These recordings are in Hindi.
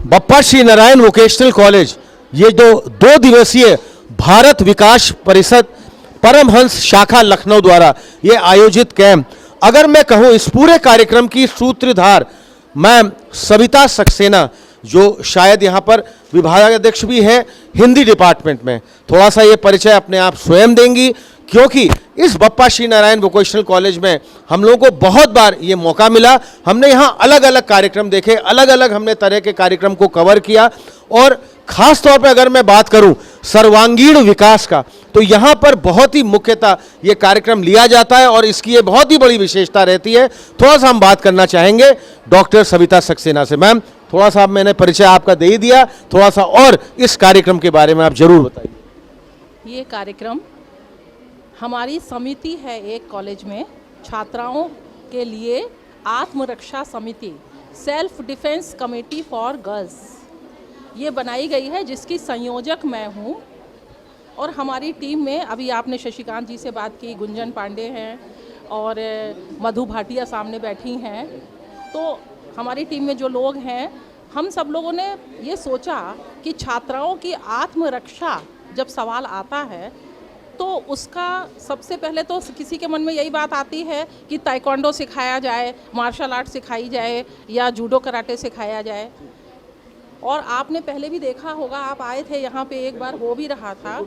बप्पा श्री नारायण वोकेशनल कॉलेज, ये जो 2 दिवसीय भारत विकास परिषद परमहंस शाखा लखनऊ द्वारा ये आयोजित कैंप, अगर मैं कहूँ इस पूरे कार्यक्रम की सूत्रधार मैम सविता सक्सेना, जो शायद यहाँ पर विभागाध्यक्ष भी हैं हिंदी डिपार्टमेंट में, थोड़ा सा ये परिचय अपने आप स्वयं देंगी, क्योंकि इस बप्पा श्री नारायण वोकेशनल कॉलेज में हम लोगों को बहुत बार ये मौका मिला, हमने यहाँ अलग अलग कार्यक्रम देखे, अलग अलग हमने तरह के कार्यक्रम को कवर किया, और खास तौर पे अगर मैं बात करूं सर्वांगीण विकास का, तो यहाँ पर बहुत ही मुख्यतः ये कार्यक्रम लिया जाता है और इसकी ये बहुत ही बड़ी विशेषता रहती है। थोड़ा सा हम बात करना चाहेंगे डॉक्टर सविता सक्सेना से। मैम, थोड़ा सा मैंने परिचय आपका दे ही दिया, थोड़ा सा और इस कार्यक्रम के बारे में आप जरूर बताइए। ये कार्यक्रम हमारी समिति है, एक कॉलेज में छात्राओं के लिए आत्मरक्षा समिति, self defence committee for girls, ये बनाई गई है, जिसकी संयोजक मैं हूँ। और हमारी टीम में अभी आपने शशिकांत जी से बात की, गुंजन पांडे हैं और मधु भाटिया सामने बैठी हैं। तो हमारी टीम में जो लोग हैं, हम सब लोगों ने ये सोचा कि छात्राओं की आत्मरक्षा जब सवाल आता है तो उसका सबसे पहले तो किसी के मन में यही बात आती है कि ताइक्वांडो सिखाया जाए, मार्शल आर्ट सिखाई जाए या जूडो कराटे सिखाया जाए। और आपने पहले भी देखा होगा, आप आए थे यहाँ पे एक बार, हो भी रहा था,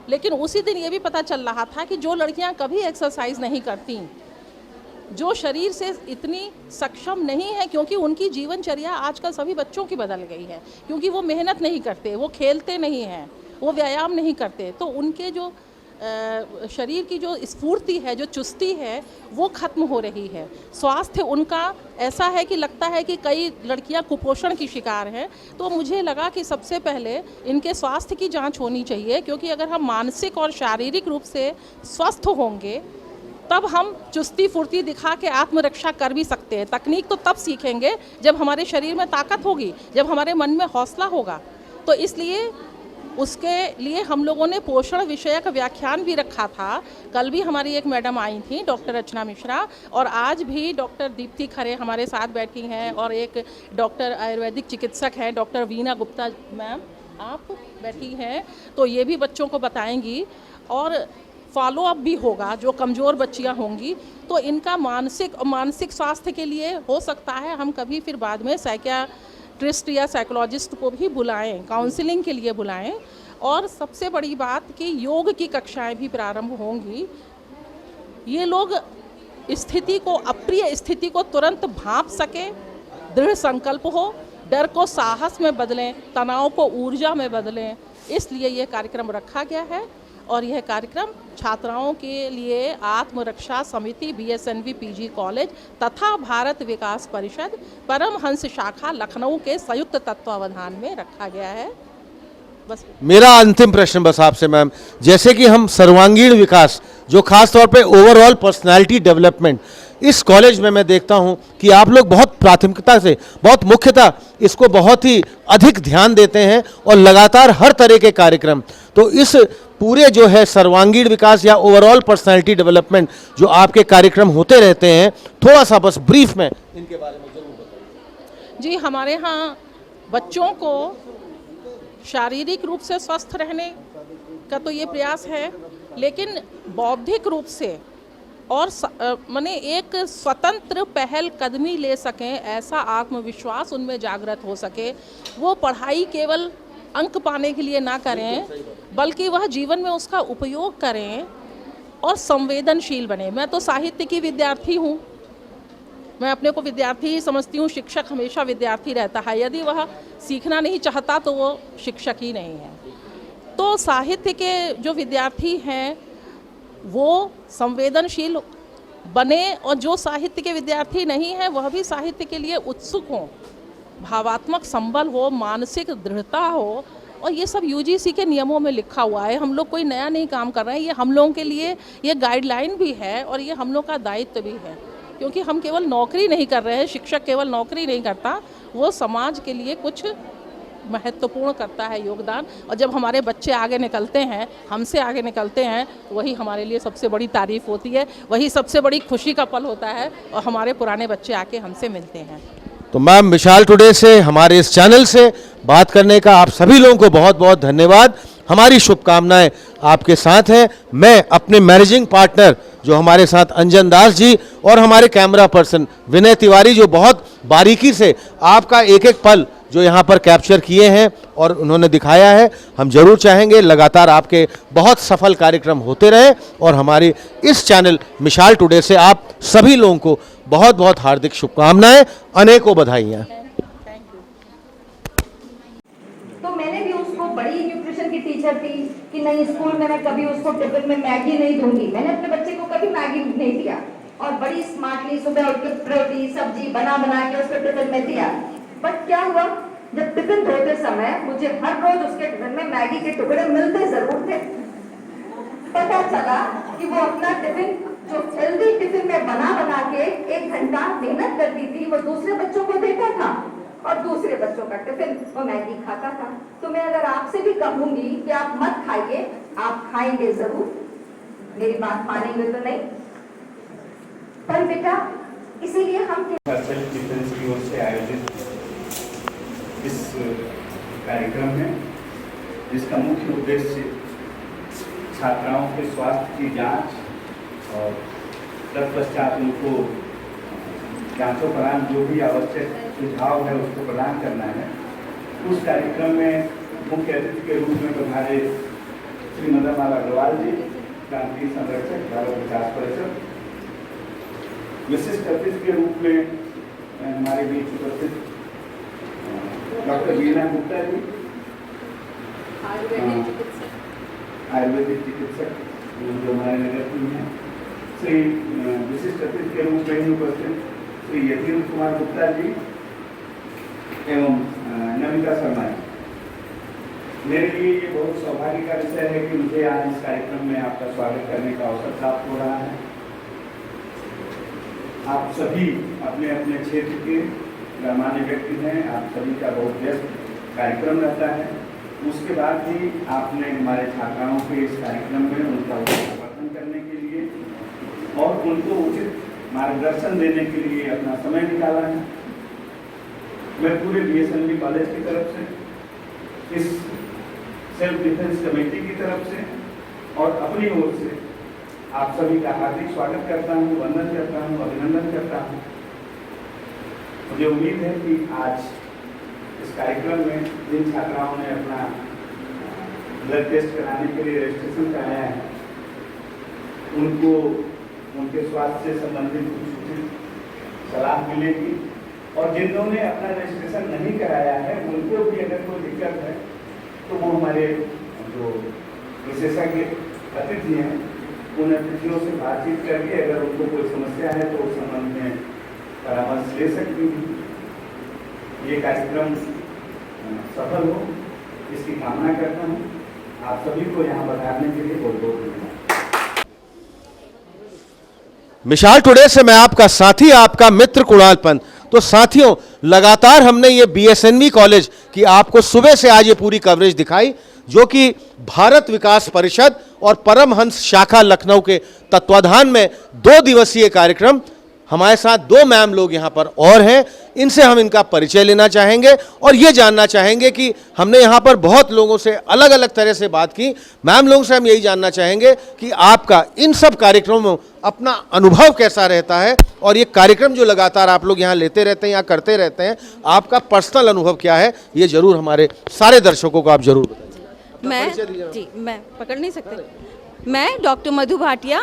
लेकिन उसी दिन ये भी पता चल रहा था कि जो लड़कियाँ कभी एक्सरसाइज नहीं करती, जो शरीर से इतनी सक्षम नहीं है, क्योंकि उनकी जीवनचर्या आजकल सभी बच्चों की बदल गई है, क्योंकि वो मेहनत नहीं करते, वो खेलते नहीं हैं, वो व्यायाम नहीं करते, तो उनके जो शरीर की जो स्फूर्ति है, जो चुस्ती है, वो ख़त्म हो रही है। स्वास्थ्य उनका ऐसा है कि लगता है कि कई लड़कियां कुपोषण की शिकार हैं। तो मुझे लगा कि सबसे पहले इनके स्वास्थ्य की जांच होनी चाहिए, क्योंकि अगर हम मानसिक और शारीरिक रूप से स्वस्थ होंगे तब हम चुस्ती फुर्ती दिखा के आत्मरक्षा कर भी सकते हैं। तकनीक तो तब सीखेंगे जब हमारे शरीर में ताकत होगी, जब हमारे मन में हौसला होगा। तो इसलिए उसके लिए हम लोगों ने पोषण विषयक व्याख्यान भी रखा था। कल भी हमारी एक मैडम आई थी, डॉक्टर रचना मिश्रा, और आज भी डॉक्टर दीप्ति खरे हमारे साथ बैठी हैं, और एक डॉक्टर आयुर्वेदिक चिकित्सक हैं, डॉक्टर वीना गुप्ता मैम, आप बैठी हैं। तो ये भी बच्चों को बताएंगी, और फॉलो अप भी होगा। जो कमज़ोर बच्चियां होंगी तो इनका मानसिक स्वास्थ्य के लिए हो सकता है हम कभी फिर बाद में साइकियाट्रिस्ट या साइकोलॉजिस्ट को भी बुलाएं, काउंसलिंग के लिए बुलाएं। और सबसे बड़ी बात कि योग की कक्षाएं भी प्रारंभ होंगी। ये लोग स्थिति को, अप्रिय स्थिति को तुरंत भांप सके, दृढ़ संकल्प हो, डर को साहस में बदलें, तनाव को ऊर्जा में बदलें, इसलिए ये कार्यक्रम रखा गया है। और यह कार्यक्रम छात्राओं के लिए आत्मरक्षा समिति बीएसएनवी पीजी कॉलेज तथा भारत विकास परिषद परमहंस शाखा लखनऊ के संयुक्त तत्वावधान में रखा गया है। बस मेरा अंतिम प्रश्न बस आपसे मैम, जैसे कि हम सर्वांगीण विकास, जो खास तौर पे ओवरऑल पर्सनालिटी डेवलपमेंट, इस कॉलेज में मैं देखता हूं कि आप लोग बहुत प्राथमिकता से, बहुत मुख्यतः इसको बहुत ही अधिक ध्यान देते हैं और लगातार हर तरह के कार्यक्रम। तो इस पूरे जो है सर्वांगीण विकास या ओवरऑल पर्सनालिटी डेवलपमेंट जो आपके कार्यक्रम होते रहते हैं, थोड़ा सा बस ब्रीफ में इनके बारे में जरूर बताइए। जी, हमारे यहाँ बच्चों को शारीरिक रूप से स्वस्थ रहने का तो ये प्रयास है, लेकिन बौद्धिक रूप से और माने एक स्वतंत्र पहल कदमी ले सकें, ऐसा आत्मविश्वास उनमें जागृत हो सके। वो पढ़ाई केवल अंक पाने के लिए ना करें, बल्कि वह जीवन में उसका उपयोग करें और संवेदनशील बने। मैं तो साहित्य की विद्यार्थी हूँ, मैं अपने को विद्यार्थी ही समझती हूँ। शिक्षक हमेशा विद्यार्थी रहता है, यदि वह सीखना नहीं चाहता तो वो शिक्षक ही नहीं है। तो साहित्य के जो विद्यार्थी हैं वो संवेदनशील बने, और जो साहित्य के विद्यार्थी नहीं हैं वह भी साहित्य के लिए उत्सुक हों, भावात्मक संबल हो, मानसिक दृढ़ता हो। और ये सब यूजीसी के नियमों में लिखा हुआ है, हम लोग कोई नया नहीं काम कर रहे हैं। ये हम लोगों के लिए ये गाइडलाइन भी है और ये हम लोग का दायित्व भी है, क्योंकि हम केवल नौकरी नहीं कर रहे हैं। शिक्षक केवल नौकरी नहीं करता, वो समाज के लिए कुछ महत्वपूर्ण करता है योगदान। और जब हमारे बच्चे आगे निकलते हैं, हमसे आगे निकलते हैं, वही हमारे लिए सबसे बड़ी तारीफ़ होती है, वही सबसे बड़ी खुशी का पल होता है, और हमारे पुराने बच्चे आके हमसे मिलते हैं। तो मैम, मिसाल टुडे से, हमारे इस चैनल से बात करने का आप सभी लोगों को बहुत बहुत धन्यवाद। हमारी शुभकामनाएं आपके साथ हैं। मैं अपने मैनेजिंग पार्टनर जो हमारे साथ अंजन दास जी और हमारे कैमरा पर्सन विनय तिवारी जो बहुत बारीकी से आपका एक एक पल जो यहाँ पर कैप्चर किए हैं और उन्होंने दिखाया है, हम जरूर चाहेंगे लगातार आपके बहुत सफल कार्यक्रम होते रहे और हमारी इस चैनल मिसाल टुडे से आप सभी लोगों को बहुत बहुत हार्दिक शुभकामनाएं, अनेकों बधाइयाँ। तो मैंने भी उसको, बड़ी न्यूट्रिशन की टीचर थी कि नहीं, स्कूल में मैं कभी उसको टिफिन में मैगी नहीं दूंगी। मैंने अपने बच्चे को कभी मैगी नहीं दिया और बड़ी स्मार्टली सुबह उठ के रोटी सब्जी बना के उसको टिफिन में दिया। बट क्या हुआ, जब टिफिन धोते समय मुझे हर रोज उसके टिफिन में मैगी के टुकड़े मिलते जरूर थे। पता चला कि वो अपना टिफिन जो हेल्दी टिफिन में बना के 1 घंटा मेहनत करती थी, वो दूसरे बच्चों को देता था और दूसरे बच्चों का टिफिन वो मैगी खाता था। तो मैं अगर आपसे भी कहूंगी कि आप मत खाइए, आप खाएंगे जरूर, मेरी बात मानेंगे तो नहीं, पर बेटा इसीलिए हम सेल्फ डिफेंस की ओर से आयोजित इस कार्यक्रम में, जिसका मुख्य उद्देश्य छात्राओं के स्वास्थ्य की जांच और तत्पश्चात उनको जांचोपरांत जो भी आवश्यक सुझाव है उसको प्रदान करना है। उस कार्यक्रम में मुख्य अतिथि के रूप में पधारे श्री मदन लाल अग्रवाल जी, प्रांतीय संरक्षक, भारत विकास परिषद। विशिष्ट अतिथि के रूप में हमारे बीच उपस्थित डॉक्टर वीना गुप्ता जी, आयुर्वेदिक चिकित्सक जो हमारे नगर की हैं। श्री विशिष्ट अतिथि के रूप में ही उपस्थित श्री यतीन्द्र कुमार गुप्ता जी एवं नमिता शर्मा जी। मेरे लिए ये बहुत सौभाग्य का विषय है कि मुझे आज इस कार्यक्रम में आपका स्वागत करने का अवसर प्राप्त हो रहा है। आप सभी अपने अपने क्षेत्र के गणमान्य व्यक्ति हैं, आप सभी का बहुत व्यस्त कार्यक्रम रहता है। उसके बाद भी आपने हमारे छात्राओं के इस कार्यक्रम में उनका समर्थन करने के लिए और उनको उचित मार्गदर्शन देने के लिए अपना समय निकाला है। मैं पूरे बीएसएनवी कॉलेज की तरफ से, इस सेल्फ डिफेंस कमेटी की तरफ से और अपनी ओर से आप सभी का हार्दिक स्वागत करता हूँ, वंदन करता हूँ, अभिनंदन करता हूँ। मुझे उम्मीद है कि आज इस कार्यक्रम में जिन छात्राओं ने अपना ब्लड टेस्ट कराने के लिए रजिस्ट्रेशन कराया है, उनको उनके स्वास्थ्य से संबंधित कुछ उचित सलाह मिलेगी और जिन लोगों ने अपना रजिस्ट्रेशन नहीं कराया है उनको भी अगर कोई दिक्कत है तो वो हमारे जो विशेषज्ञ अतिथि हैं उन अतिथियों से बातचीत करके अगर उनको कोई समस्या है तो उस संबंध में परामर्श ले सकती हैं। ये कार्यक्रम सफल हो इसकी कामना करता हूँ। आप सभी को यहाँ बताने के लिए बहुत बहुत धन्यवाद। मिसाल टुडे से मैं आपका साथी, आपका मित्र कुणाल पंत। तो साथियों, लगातार हमने ये बीएसएनवी कॉलेज की आपको सुबह से आज ये पूरी कवरेज दिखाई, जो कि भारत विकास परिषद और परमहंस शाखा लखनऊ के तत्वाधान में 2 दिवसीय कार्यक्रम। हमारे साथ 2 मैम लोग यहाँ पर और हैं, इनसे हम इनका परिचय लेना चाहेंगे और ये जानना चाहेंगे कि हमने यहाँ पर बहुत लोगों से अलग अलग तरह से बात की। मैम लोगों से हम यही जानना चाहेंगे कि आपका इन सब कार्यक्रमों में अपना अनुभव कैसा रहता है और ये कार्यक्रम जो लगातार आप लोग यहाँ लेते रहते हैं या करते रहते हैं, आपका पर्सनल अनुभव क्या है, ये जरूर हमारे सारे दर्शकों को आप जरूर बताइए। मैं पकड़ नहीं सकते। मैं doctor Madhu Bhatia,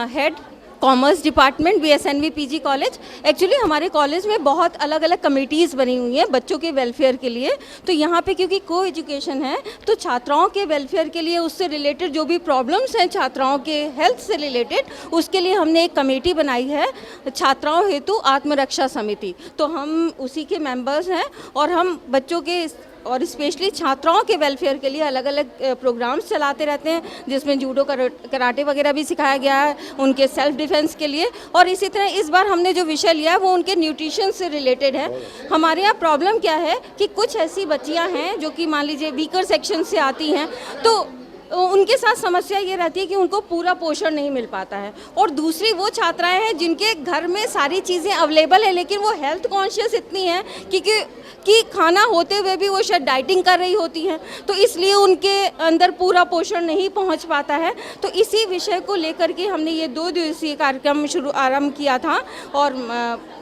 head commerce department, BSNV PG college. Actually हमारे कॉलेज में बहुत अलग अलग कमेटीज़ बनी हुई हैं बच्चों के वेलफेयर के लिए। तो यहाँ पे क्योंकि को एजुकेशन है तो छात्राओं के वेलफेयर के लिए, उससे रिलेटेड जो भी प्रॉब्लम्स हैं छात्राओं के हेल्थ से रिलेटेड, उसके लिए हमने एक कमेटी बनाई है, छात्राओं हेतु आत्मरक्षा समिति। तो हम उसी के मेंबर्स हैं और हम बच्चों के और स्पेशली छात्राओं के वेलफेयर के लिए अलग अलग प्रोग्राम्स चलाते रहते हैं, जिसमें जूडो कराटे वगैरह भी सिखाया गया है उनके सेल्फ डिफेंस के लिए। और इसी तरह इस बार हमने जो विषय लिया है वो उनके न्यूट्रिशन से रिलेटेड है। हमारे यहाँ प्रॉब्लम क्या है कि कुछ ऐसी बच्चियाँ हैं जो कि मान लीजिए वीकर सेक्शन से आती हैं, तो उनके साथ समस्या ये रहती है कि उनको पूरा पोषण नहीं मिल पाता है। और दूसरी वो छात्राएं हैं जिनके घर में सारी चीज़ें अवेलेबल है, लेकिन वो हेल्थ कॉन्शियस इतनी हैं कि खाना होते हुए भी वो शायद डाइटिंग कर रही होती हैं, तो इसलिए उनके अंदर पूरा पोषण नहीं पहुंच पाता है। तो इसी विषय को लेकर के हमने ये 2 दिवसीय कार्यक्रम आरंभ किया था, और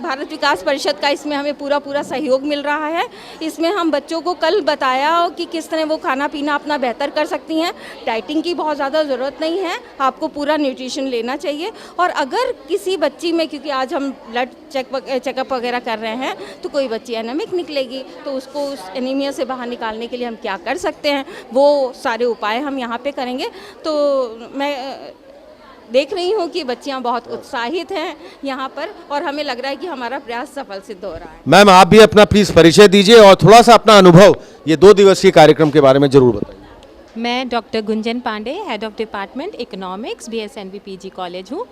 भारत विकास परिषद का इसमें हमें पूरा सहयोग मिल रहा है। इसमें हम बच्चों को कल बताया कि किस तरह वो खाना पीना अपना बेहतर कर सकती हैं। डाइटिंग की बहुत ज़्यादा ज़रूरत नहीं है, आपको पूरा न्यूट्रिशन लेना चाहिए। और अगर किसी बच्ची में, क्योंकि आज हम ब्लड चेकअप वगैरह कर रहे हैं, तो कोई बच्ची एनीमिक निकलेगी, तो उसको उस एनीमिया से बाहर निकालने के लिए हम क्या कर सकते हैं, वो सारे उपाय हम यहाँ पे करेंगे। तो मैं देख रही हूँ कि बच्चियाँ बहुत उत्साहित हैं यहाँ पर, और हमें लग रहा है कि हमारा प्रयास सफल सिद्ध हो रहा है। मैम, आप भी अपना प्लीज परिचय दीजिए और थोड़ा सा अपना अनुभव ये 2 दिवसीय कार्यक्रम के बारे में जरूर बताइए। मैं doctor Gunjan Pandey, head of department economics, BSNV PG college हूँ।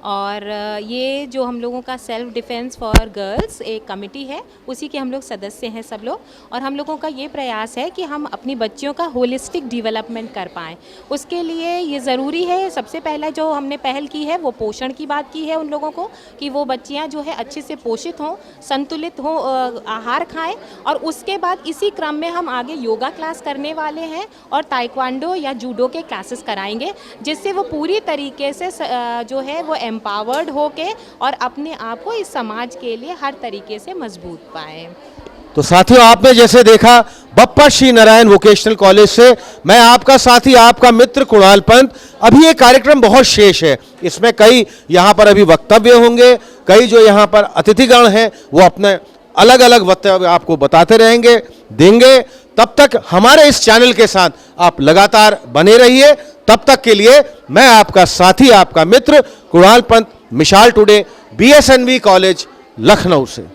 और ये जो हम लोगों का सेल्फ डिफेंस फॉर गर्ल्स एक कमेटी है, उसी के हम लोग सदस्य हैं सब लोग। और हम लोगों का ये प्रयास है कि हम अपनी बच्चियों का होलिस्टिक डेवलपमेंट कर पाएँ। उसके लिए ये ज़रूरी है, सबसे पहला जो हमने पहल की है वो पोषण की बात की है उन लोगों को, कि वो बच्चियाँ जो है अच्छे से पोषित हों, संतुलित हों, आहार खाएँ। और उसके बाद इसी क्रम में हम आगे योगा क्लास करने वाले हैं और ताइक्वांडो या जूडो के क्लासेस कराएंगे, जिससे वो पूरी तरीके से जो है वो एम्पावर्ड होके और अपने आप को इस समाज के लिए हर तरीके से मजबूत पाएं। तो साथियों, आपने जैसे देखा बप्पा श्री नारायण वोकेशनल कॉलेज से मैं आपका साथी, आपका मित्र कुणाल पंत। अभी ये कार्यक्रम बहुत शेष है, इसमें कई यहाँ पर अभी वक्तव्य होंगे, कई जो यहाँ पर अतिथिगण हैं वो अपने अलग अलग वक्तव्य आपको बताते रहेंगे, देंगे। तब तक हमारे इस चैनल के साथ आप लगातार बने रहिए। तब तक के लिए मैं आपका साथी, आपका मित्र कुणाल पंत, मिसाल टुडे, BSNV कॉलेज लखनऊ से।